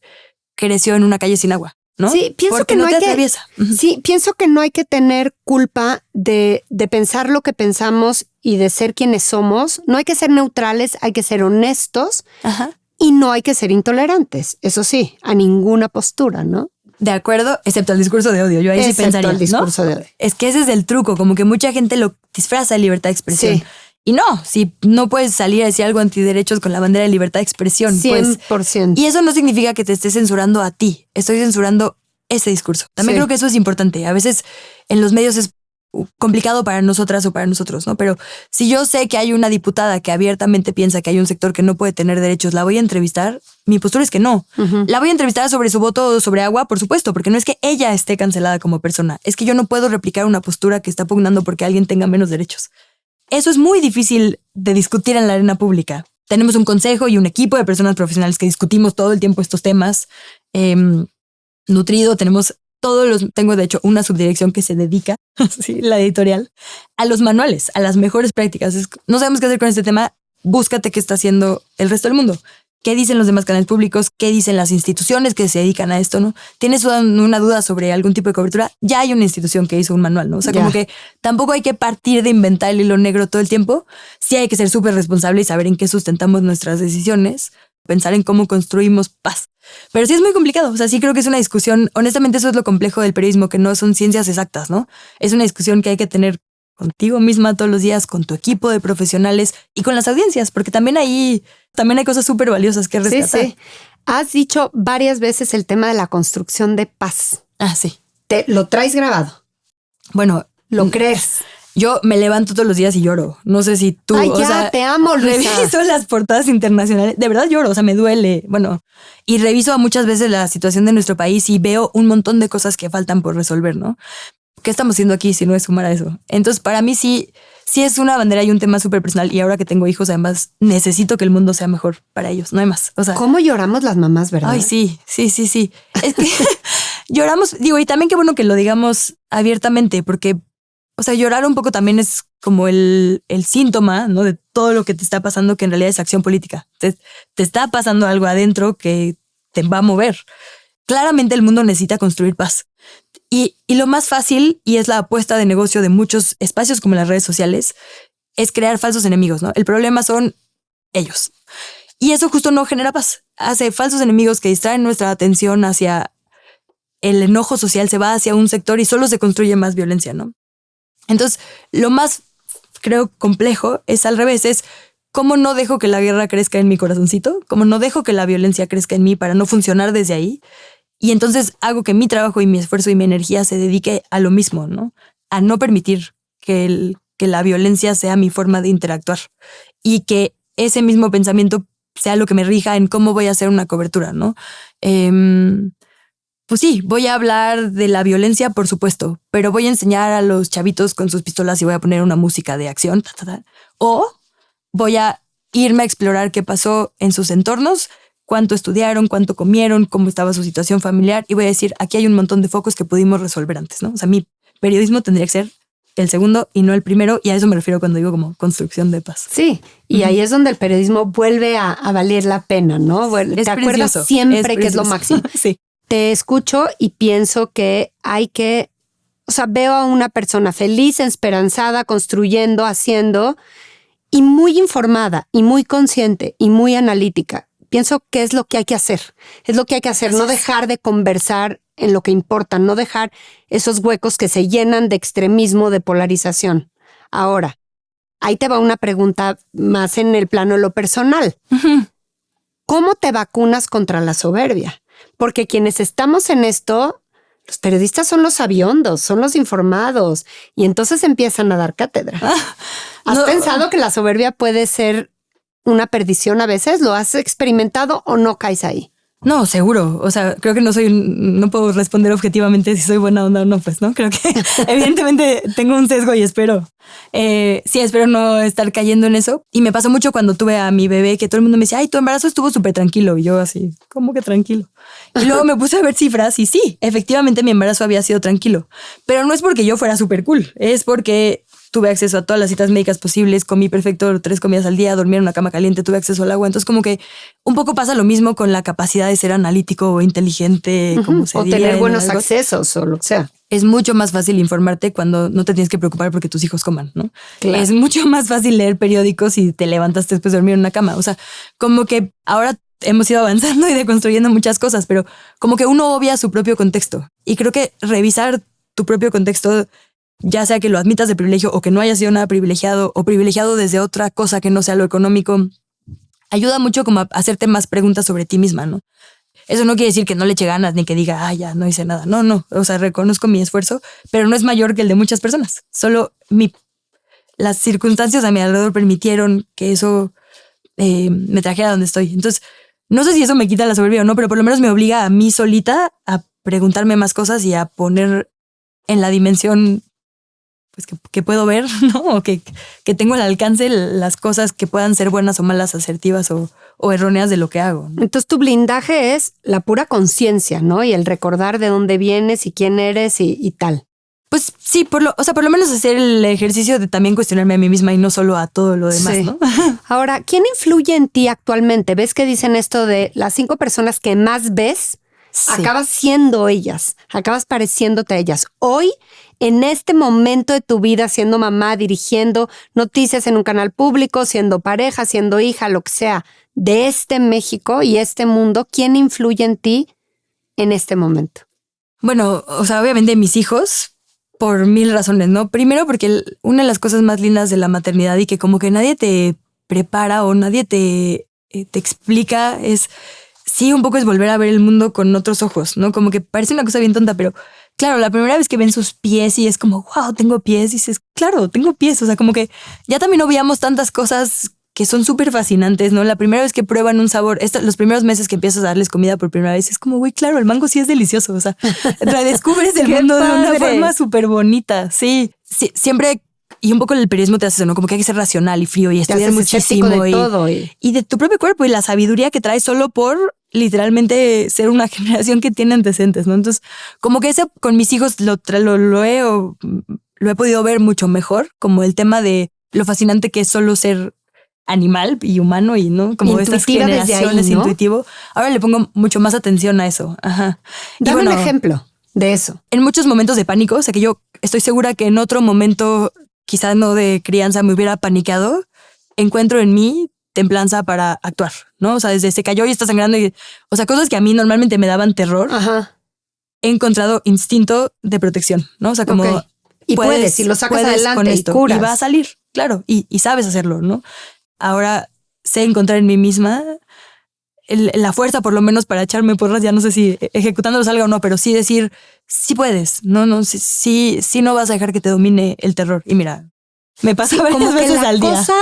creció en una calle sin agua, ¿no? Sí, pienso que no hay que, sí, pienso que no hay que tener culpa de pensar lo que pensamos y de ser quienes somos. No hay que ser neutrales, hay que ser honestos. Ajá. Y no hay que ser intolerantes. Eso sí, a ninguna postura, ¿no? De acuerdo, excepto al discurso de odio. Yo ahí sí pensaría, el discurso de odio. Es que ese es el truco, como que mucha gente lo disfraza de libertad de expresión. Sí. Y no, si no puedes salir a decir algo antiderechos con la bandera de libertad de expresión. 100%. Pues, y eso no significa que te estés censurando a ti. Estoy censurando ese discurso. También creo que eso es importante. A veces en los medios es complicado para nosotras o para nosotros, ¿no? Pero si yo sé que hay una diputada que abiertamente piensa que hay un sector que no puede tener derechos, ¿la voy a entrevistar? Mi postura es que no. La voy a entrevistar sobre su voto sobre agua, por supuesto, porque no es que ella esté cancelada como persona. Es que yo no puedo replicar una postura que está pugnando porque alguien tenga menos derechos. Eso es muy difícil de discutir en la arena pública. Tenemos un consejo y un equipo de personas profesionales que discutimos todo el tiempo estos temas. Nutrido, tengo de hecho una subdirección que se dedica, sí, la editorial, a los manuales, a las mejores prácticas. No sabemos qué hacer con este tema, búscate qué está haciendo el resto del mundo. ¿Qué dicen los demás canales públicos? ¿Qué dicen las instituciones que se dedican a esto? ¿No? ¿Tienes una duda sobre algún tipo de cobertura? Ya hay una institución que hizo un manual, ¿no? O sea, como que tampoco hay que partir de inventar el hilo negro todo el tiempo. Sí hay que ser súper responsable y saber en qué sustentamos nuestras decisiones, pensar en cómo construimos paz. Pero sí es muy complicado. O sea, sí creo que es una discusión. Honestamente, eso es lo complejo del periodismo, que no son ciencias exactas, ¿no? Es una discusión que hay que tener contigo misma todos los días, con tu equipo de profesionales y con las audiencias, porque también hay cosas súper valiosas que rescatar. Sí. Has dicho varias veces el tema de la construcción de paz. Ah, sí. ¿Lo traes grabado? Bueno, ¿lo crees? Yo me levanto todos los días y lloro. No sé si tú... Ay, ya, te amo, Luisa. Reviso las portadas internacionales. De verdad lloro, o sea, me duele. Bueno, y reviso muchas veces la situación de nuestro país y veo un montón de cosas que faltan por resolver, ¿no? ¿Qué estamos haciendo aquí si no es sumar a eso? Entonces, para mí sí es una bandera y un tema súper personal. Y ahora que tengo hijos, además, necesito que el mundo sea mejor para ellos. No hay más. O sea, ¿cómo lloramos las mamás, verdad? Ay, sí. Es que lloramos, digo, y también qué bueno que lo digamos abiertamente, porque, o sea, llorar un poco también es como el síntoma, ¿no? De todo lo que te está pasando, que en realidad es acción política. Te está pasando algo adentro que te va a mover. Claramente el mundo necesita construir paz. Y lo más fácil, y es la apuesta de negocio de muchos espacios como las redes sociales, es crear falsos enemigos, ¿no? El problema son ellos. Y eso justo no genera paz. Hace falsos enemigos que distraen nuestra atención hacia el enojo social, se va hacia un sector y solo se construye más violencia, ¿no? Entonces, lo más, creo, complejo es al revés, es cómo no dejo que la guerra crezca en mi corazoncito, cómo no dejo que la violencia crezca en mí para no funcionar desde ahí. Y entonces hago que mi trabajo y mi esfuerzo y mi energía se dedique a lo mismo, ¿no? A no permitir que la violencia sea mi forma de interactuar y que ese mismo pensamiento sea lo que me rija en cómo voy a hacer una cobertura, ¿no? Pues sí, voy a hablar de la violencia, por supuesto, pero voy a enseñar a los chavitos con sus pistolas y voy a poner una música de acción, o voy a irme a explorar qué pasó en sus entornos, cuánto estudiaron, cuánto comieron, cómo estaba su situación familiar, y voy a decir, aquí hay un montón de focos que pudimos resolver antes, ¿no? O sea, mi periodismo tendría que ser el segundo y no el primero, y a eso me refiero cuando digo como construcción de paz. Sí, y ahí es donde el periodismo vuelve a valer la pena, ¿no? Te acuerdas siempre que es lo máximo. Sí. Te escucho y pienso que hay que, o sea, veo a una persona feliz, esperanzada, construyendo, haciendo, y muy informada, y muy consciente, y muy analítica. Pienso que es lo que hay que hacer. Es lo que hay que hacer, no dejar de conversar en lo que importa, no dejar esos huecos que se llenan de extremismo, de polarización. Ahora, ahí te va una pregunta más en el plano de lo personal. Uh-huh. ¿Cómo te vacunas contra la soberbia? Porque quienes estamos en esto Los periodistas son los sabiondos, son los informados y entonces empiezan a dar cátedra. ¿Has pensado que la soberbia puede ser una perdición a veces? ¿Lo has experimentado o no caes ahí? No, seguro. O sea, creo que no puedo responder objetivamente si soy buena onda o no, pues, ¿no? Creo que evidentemente tengo un sesgo y espero no estar cayendo en eso. Y me pasó mucho cuando tuve a mi bebé, que todo el mundo me decía, ay, tu embarazo estuvo súper tranquilo. Y yo así, ¿cómo que tranquilo? Y luego me puse a ver cifras y sí, efectivamente mi embarazo había sido tranquilo. Pero no es porque yo fuera súper cool, es porque tuve acceso a todas las citas médicas posibles, comí perfecto 3 comidas al día, dormí en una cama caliente, tuve acceso al agua. Entonces como que un poco pasa lo mismo con la capacidad de ser analítico o inteligente, como se diría. O tener buenos accesos o lo que sea. Es mucho más fácil informarte cuando no te tienes que preocupar porque tus hijos coman, ¿no? Claro. Es mucho más fácil leer periódicos y te levantas después de dormir en una cama. O sea, como que ahora hemos ido avanzando y deconstruyendo muchas cosas, pero como que uno obvia su propio contexto. Y creo que revisar tu propio contexto, ya sea que lo admitas de privilegio o que no hayas sido nada privilegiado o privilegiado desde otra cosa que no sea lo económico, ayuda mucho como a hacerte más preguntas sobre ti misma, ¿no? Eso no quiere decir que no le eche ganas ni que diga, ya no hice nada. No. O sea, reconozco mi esfuerzo, pero no es mayor que el de muchas personas. Solo las circunstancias a mi alrededor permitieron que eso me trajera a donde estoy. Entonces, no sé si eso me quita la soberbia o no, pero por lo menos me obliga a mí solita a preguntarme más cosas y a poner en la dimensión pues que puedo ver, ¿no? O que tengo al alcance las cosas que puedan ser buenas o malas, asertivas o erróneas de lo que hago, ¿no? Entonces tu blindaje es la pura conciencia, ¿no? Y el recordar de dónde vienes y quién eres y tal. Pues sí, por lo menos hacer el ejercicio de también cuestionarme a mí misma y no solo a todo lo demás, sí, ¿no? Ahora, ¿quién influye en ti actualmente? ¿Ves que dicen esto de las 5 personas que más ves? Sí. Acabas siendo ellas, acabas pareciéndote a ellas. Hoy, en este momento de tu vida, siendo mamá, dirigiendo noticias en un canal público, siendo pareja, siendo hija, lo que sea, de este México y este mundo, ¿quién influye en ti en este momento? Bueno, o sea, obviamente mis hijos, por 1000 razones, ¿no? Primero porque una de las cosas más lindas de la maternidad y que como que nadie te prepara o nadie te explica es... Sí, un poco es volver a ver el mundo con otros ojos, ¿no? Como que parece una cosa bien tonta, pero claro, la primera vez que ven sus pies y es como, wow, tengo pies, y dices, claro, tengo pies. O sea, como que ya también obviamos tantas cosas que son súper fascinantes, ¿no? La primera vez que prueban un sabor, los primeros meses que empiezas a darles comida por primera vez, es como, güey, claro, el mango sí es delicioso. O sea, redescubres el mundo de una forma súper bonita. Sí, siempre... Y un poco el periodismo te hace eso, ¿no? Como que hay que ser racional y frío y estudiar muchísimo. De todo, y de tu propio cuerpo y la sabiduría que traes solo por literalmente ser una generación que tiene antecedentes, ¿no? Entonces, como que eso con mis hijos lo he podido ver mucho mejor, como el tema de lo fascinante que es solo ser animal y humano y, ¿no? Como estas generaciones ahí, ¿no? Intuitivo. Ahora le pongo mucho más atención a eso. Ajá. Dame un ejemplo de eso. En muchos momentos de pánico, o sea que yo estoy segura que en otro momento... quizás no de crianza me hubiera paniqueado, encuentro en mí templanza para actuar, ¿no? O sea, desde se cayó y está sangrando, o sea, cosas que a mí normalmente me daban terror, ajá, he encontrado instinto de protección, ¿no? O sea, como... Okay. Y puedes, y lo sacas adelante con esto, y curas. Y va a salir, claro, y sabes hacerlo, ¿no? Ahora sé encontrar en mí misma la fuerza, por lo menos, para echarme porras, ya no sé si ejecutándolo salga o no, pero sí decir, sí puedes, sí no vas a dejar que te domine el terror. Y mira, me pasa varias veces al día. La cosa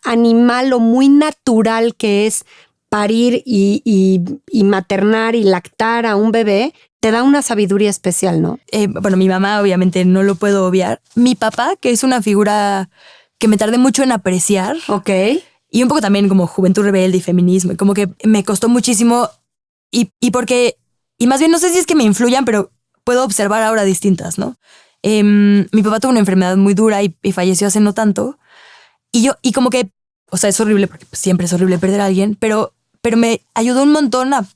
animal o muy natural que es parir y maternar y lactar a un bebé, te da una sabiduría especial, ¿no? Bueno, mi mamá obviamente no lo puedo obviar. Mi papá, que es una figura que me tardé mucho en apreciar. Ok. Y un poco también como juventud rebelde y feminismo. Y como que me costó muchísimo. Y porque... Y más bien no sé si es que me influyan, pero puedo observar ahora distintas, ¿no? Mi papá tuvo una enfermedad muy dura y falleció hace no tanto. Y como que... O sea, es horrible porque siempre es horrible perder a alguien. Pero me ayudó un montón a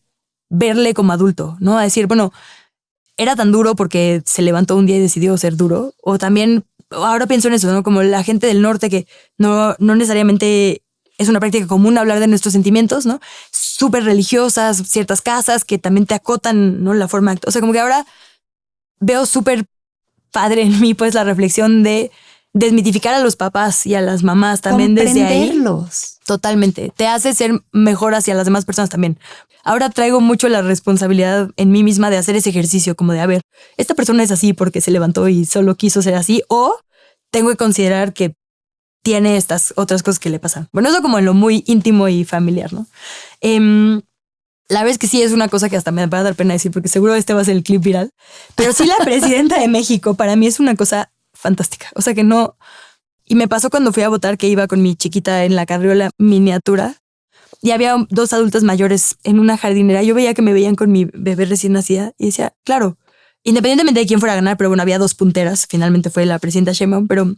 verle como adulto, ¿no? A decir, bueno, era tan duro porque se levantó un día y decidió ser duro. O también... Ahora pienso en eso, ¿no? Como la gente del norte que no necesariamente... Es una práctica común hablar de nuestros sentimientos, ¿no? Súper religiosas, ciertas casas que también te acotan, ¿no? La forma... O sea, como que ahora veo súper padre en mí, pues, la reflexión de desmitificar a los papás y a las mamás también desde ahí. Comprenderlos. Totalmente. Te hace ser mejor hacia las demás personas también. ahora traigo mucho la responsabilidad en mí misma de hacer ese ejercicio, como de, a ver, esta persona es así porque se levantó y solo quiso ser así, o tengo que considerar que tiene estas otras cosas que le pasan. Bueno, eso como en lo muy íntimo y familiar, ¿no? La verdad es que sí es una cosa que hasta me va a dar pena decir porque seguro este va a ser el clip viral, pero sí la presidenta de México para mí es una cosa fantástica. O sea que no... Y me pasó cuando fui a votar que iba con mi chiquita en la carriola miniatura y había 2 adultas mayores en una jardinera. Yo veía que me veían con mi bebé recién nacida y decía, claro, independientemente de quién fuera a ganar, pero bueno, había 2 punteras. Finalmente fue la presidenta Sheinbaum, pero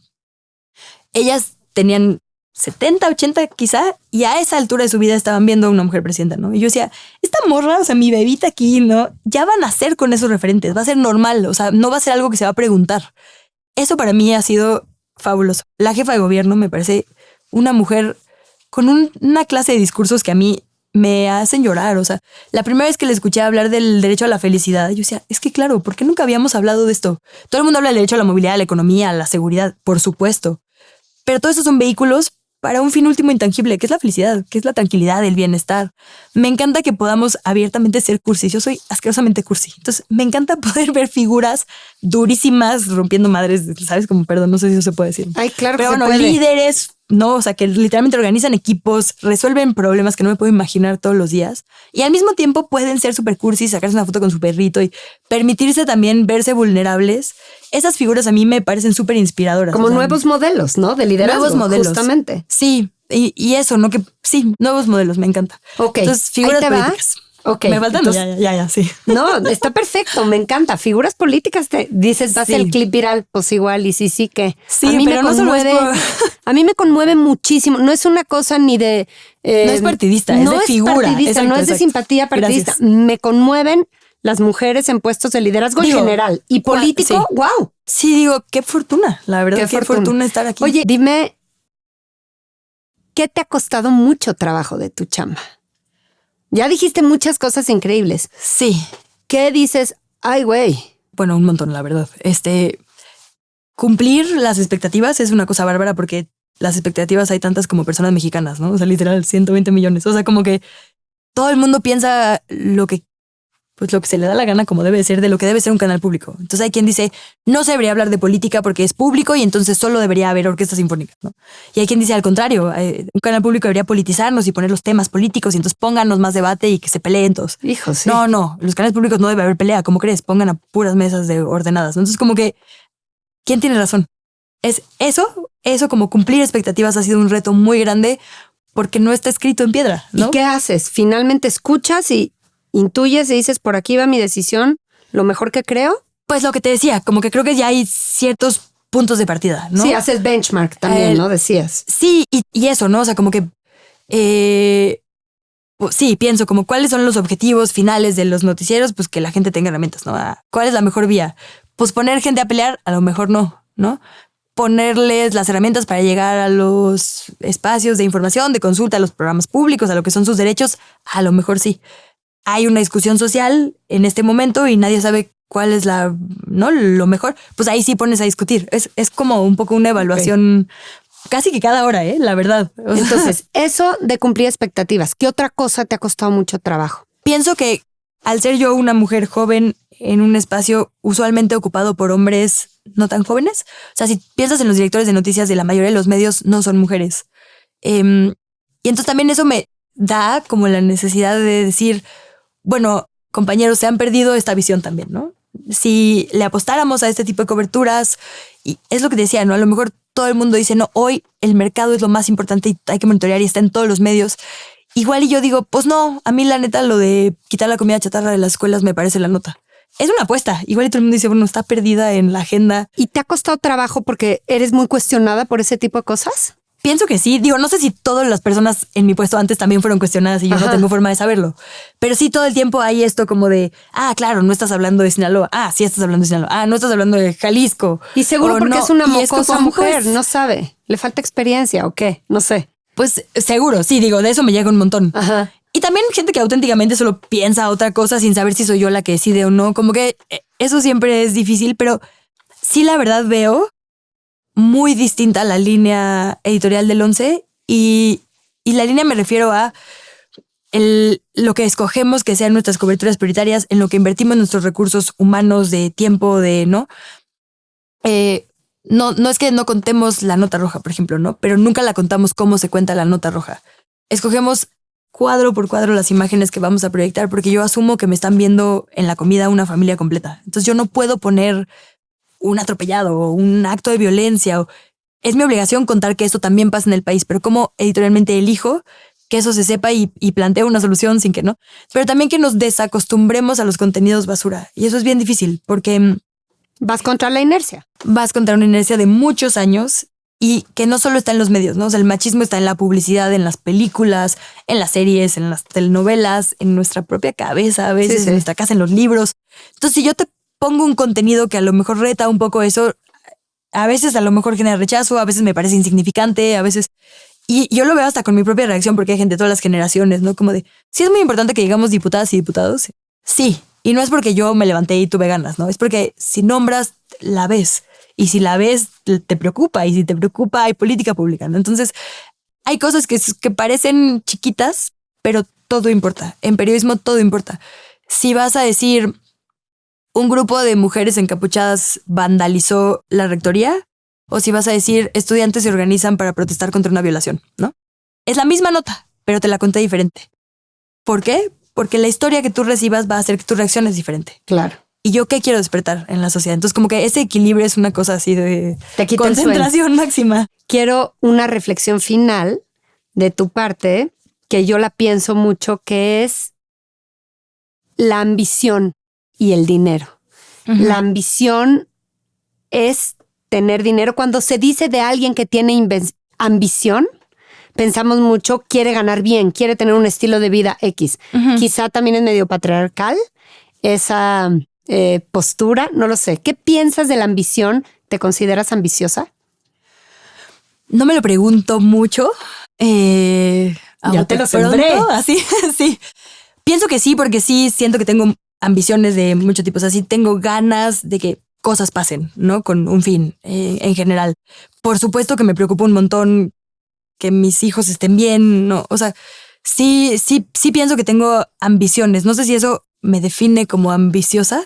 ellas tenían 70, 80 quizá, y a esa altura de su vida estaban viendo a una mujer presidenta, ¿no? Y yo decía, esta morra, o sea, mi bebita aquí, ¿no? Ya van a ser con esos referentes, va a ser normal, o sea, no va a ser algo que se va a preguntar. Eso para mí ha sido fabuloso. La jefa de gobierno me parece una mujer con una clase de discursos que a mí me hacen llorar. O sea, la primera vez que le escuché hablar del derecho a la felicidad, yo decía, es que claro, ¿por qué nunca habíamos hablado de esto? Todo el mundo habla del derecho a la movilidad, a la economía, a la seguridad, por supuesto. Pero todos esos son vehículos para un fin último intangible, que es la felicidad, que es la tranquilidad, el bienestar. Me encanta que podamos abiertamente ser cursi. Yo soy asquerosamente cursi. Entonces, me encanta poder ver figuras durísimas rompiendo madres, ¿sabes? Como, perdón, no sé si eso se puede decir. Ay, claro pero que bueno, se puede. Líderes, ¿no? O sea, que literalmente organizan equipos, resuelven problemas que no me puedo imaginar todos los días. Y al mismo tiempo pueden ser súper cursi, sacarse una foto con su perrito y permitirse también verse vulnerables. Esas figuras a mí me parecen súper inspiradoras. Como nuevos modelos, ¿no? De liderazgo. Nuevos modelos. Justamente. Sí, y eso, ¿no? Que sí, nuevos modelos, me encanta. Ok. Entonces, figuras ¿Ahí te va? políticas. Ok. Me faltan, Entonces, ya, sí. no, está perfecto, me encanta. Figuras políticas, te dices, vas Sí. el clip viral, pues igual, y sí que. Sí, a mí pero me no solo es conmueve, por- a mí me conmueve muchísimo. No es una cosa ni de. No es partidista, es no de figura. Partidista, Exacto, no es de exacto. simpatía partidista. Gracias. Me conmueven las mujeres en puestos de liderazgo Digo, en general. Y político, sí. wow. Sí, digo, qué fortuna, la verdad, qué fortuna estar aquí. Oye, dime, ¿qué te ha costado mucho trabajo de tu chamba? Ya dijiste muchas cosas increíbles. Sí. ¿Qué dices? Ay, güey. Bueno, un montón, la verdad. Cumplir las expectativas es una cosa bárbara porque las expectativas hay tantas como personas mexicanas, ¿no? O sea, literal, 120 millones. O sea, como que todo el mundo piensa lo que se le da la gana como debe ser, de lo que debe ser un canal público. Entonces hay quien dice, no se debería hablar de política porque es público y entonces solo debería haber orquestas sinfónicas, ¿no? Y hay quien dice al contrario, un canal público debería politizarnos y poner los temas políticos y entonces pónganos más debate y que se peleen todos. Hijo, sí. No, los canales públicos no debe haber pelea, ¿cómo crees? Pongan a puras mesas de ordenadas, ¿no? Entonces como que, ¿quién tiene razón? Es eso como cumplir expectativas ha sido un reto muy grande porque no está escrito en piedra, ¿no? ¿Y qué haces? Finalmente escuchas y intuyes y dices, por aquí va mi decisión, lo mejor que creo. Pues lo que te decía, como que creo que ya hay ciertos puntos de partida, ¿no? Sí, haces benchmark también, ¿no? Decías. Sí, y eso, ¿no? O sea, como que sí, pienso como cuáles son los objetivos finales de los noticieros, pues que la gente tenga herramientas, ¿no? ¿Cuál es la mejor vía? Pues poner gente a pelear, a lo mejor no, ¿no? Ponerles las herramientas para llegar a los espacios de información, de consulta, a los programas públicos, a lo que son sus derechos, a lo mejor sí. Hay una discusión social en este momento y nadie sabe cuál es lo mejor. Pues ahí sí pones a discutir. Es como un poco una evaluación casi que cada hora, la verdad. O sea, Entonces, eso de cumplir expectativas. ¿Qué otra cosa te ha costado mucho trabajo? pienso que al ser yo una mujer joven en un espacio usualmente ocupado por hombres no tan jóvenes, o sea, si piensas en los directores de noticias de la mayoría de los medios, no son mujeres. Y entonces también eso me da como la necesidad de decir, bueno, compañeros, se han perdido esta visión también, ¿no? Si le apostáramos a este tipo de coberturas, y es lo que decía, ¿no? A lo mejor todo el mundo dice, no, hoy el mercado es lo más importante y hay que monitorear y está en todos los medios. Igual y yo digo, pues no, a mí la neta lo de quitar la comida chatarra de las escuelas me parece la nota. Es una apuesta. Igual y todo el mundo dice, bueno, está perdida en la agenda. ¿Y te ha costado trabajo porque eres muy cuestionada por ese tipo de cosas? Pienso que sí. Digo, no sé si todas las personas en mi puesto antes también fueron cuestionadas y yo no tengo forma de saberlo. Pero sí, todo el tiempo hay esto como de, claro, no estás hablando de Sinaloa. Sí estás hablando de Sinaloa. No estás hablando de Jalisco. Y seguro porque no. es una Y es mocosa como, mujer, pues, no sabe. ¿Le falta experiencia o qué? No sé. Pues seguro, sí, digo, de eso me llega un montón. Ajá. Y también gente que auténticamente solo piensa otra cosa sin saber si soy yo la que decide o no. Como que eso siempre es difícil, pero sí la verdad veo muy distinta la línea editorial del 11 y la línea me refiero a lo que escogemos que sean nuestras coberturas prioritarias, en lo que invertimos nuestros recursos humanos de tiempo, ¿no? No es que no contemos la nota roja, por ejemplo, ¿no? Pero nunca la contamos cómo se cuenta la nota roja. Escogemos cuadro por cuadro las imágenes que vamos a proyectar porque yo asumo que me están viendo en la comida una familia completa. Entonces yo no puedo poner un atropellado o un acto de violencia. Es mi obligación contar que esto también pasa en el país, pero como editorialmente elijo que eso se sepa y planteo una solución sin que no. Pero también que nos desacostumbremos a los contenidos basura. Y eso es bien difícil porque vas contra la inercia. Vas contra una inercia de muchos años y que no solo está en los medios, ¿no? O sea, el machismo está en la publicidad, en las películas, en las series, en las telenovelas, en nuestra propia cabeza, a veces en nuestra casa, en los libros. Entonces, si yo te pongo un contenido que a lo mejor reta un poco eso, a veces a lo mejor genera rechazo, a veces me parece insignificante, a veces... Y yo lo veo hasta con mi propia reacción porque hay gente de todas las generaciones, ¿no? Como de, sí es muy importante que digamos diputadas y diputados. Sí. Y no es porque yo me levanté y tuve ganas, ¿no? Es porque si nombras, la ves. Y si la ves, te preocupa. Y si te preocupa, hay política pública, ¿no? Entonces, hay cosas que parecen chiquitas, pero todo importa. En periodismo todo importa. Si vas a decir, un grupo de mujeres encapuchadas vandalizó la rectoría, o si vas a decir, estudiantes se organizan para protestar contra una violación, ¿no? Es la misma nota, pero te la conté diferente. ¿Por qué? Porque la historia que tú recibas va a hacer que tu reacción es diferente. Claro. ¿Y yo qué quiero despertar en la sociedad? Entonces, como que ese equilibrio es una cosa así de concentración máxima. Quiero una reflexión final de tu parte, que yo la pienso mucho, que es la ambición y el dinero. Uh-huh. La ambición es tener dinero. Cuando se dice de alguien que tiene ambición, pensamos mucho, quiere ganar bien, quiere tener un estilo de vida X. Uh-huh. Quizá también es medio patriarcal esa postura, no lo sé. ¿Qué piensas de la ambición? ¿Te consideras ambiciosa? No me lo pregunto mucho. Ya te lo sembré. Así, sí. Pienso que sí, porque sí siento que tengo ambiciones de muchos tipos. Así tengo ganas de que cosas pasen, ¿no? Con un fin en general. Por supuesto que me preocupa un montón que mis hijos estén bien, ¿no? O sea, sí pienso que tengo ambiciones. No sé si eso me define como ambiciosa.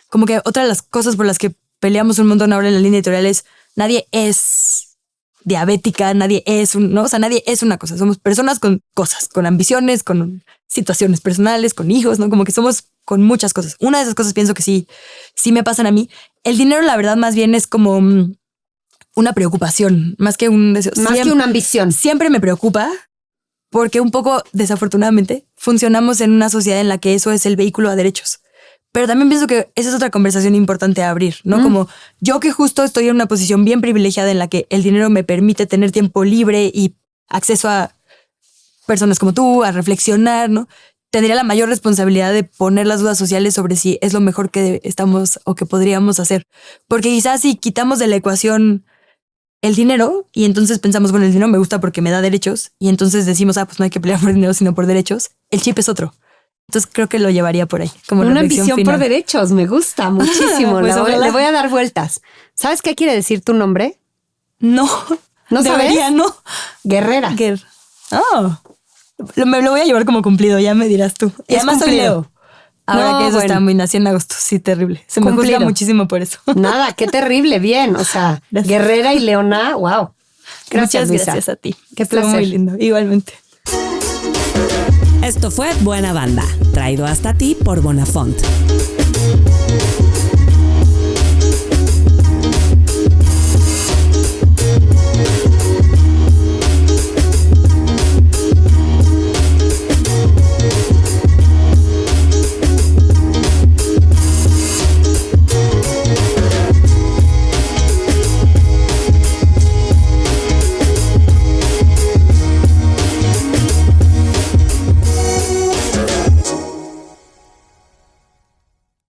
Como que otra de las cosas por las que peleamos un montón ahora en la línea editorial es nadie es diabética, nadie es ¿no? O sea, nadie es una cosa. Somos personas con cosas, con ambiciones, con situaciones personales, con hijos, ¿no? Como que somos con muchas cosas. Una de esas cosas pienso que sí me pasan a mí. El dinero, la verdad, más bien es como una preocupación, más que un deseo. Más que una ambición. Siempre me preocupa porque un poco, desafortunadamente, funcionamos en una sociedad en la que eso es el vehículo a derechos. Pero también pienso que esa es otra conversación importante a abrir, ¿no? Como yo que justo estoy en una posición bien privilegiada en la que el dinero me permite tener tiempo libre y acceso a personas como tú, a reflexionar, ¿no? Tendría la mayor responsabilidad de poner las dudas sociales sobre si es lo mejor que estamos o que podríamos hacer. Porque quizás si quitamos de la ecuación el dinero y entonces pensamos, bueno, el dinero me gusta porque me da derechos y entonces decimos, pues no hay que pelear por dinero sino por derechos, el chip es otro. Entonces creo que lo llevaría por ahí. Como una ambición final. Por derechos, me gusta muchísimo. Pues le voy a dar vueltas. ¿Sabes qué quiere decir tu nombre? No. ¿No debería, sabes? No. Guerrera. Me lo voy a llevar como cumplido, ya me dirás tú. Y además soy Leo. Ahora que eso está muy, nací en agosto, sí, terrible. Se me juzga muchísimo por eso. Nada, qué terrible, bien. O sea, gracias. Guerrera y leona, wow. Gracias, Luisa. Gracias a ti. Qué placer. Muy lindo, igualmente. Esto fue Buena Banda, traído hasta ti por Bonafont.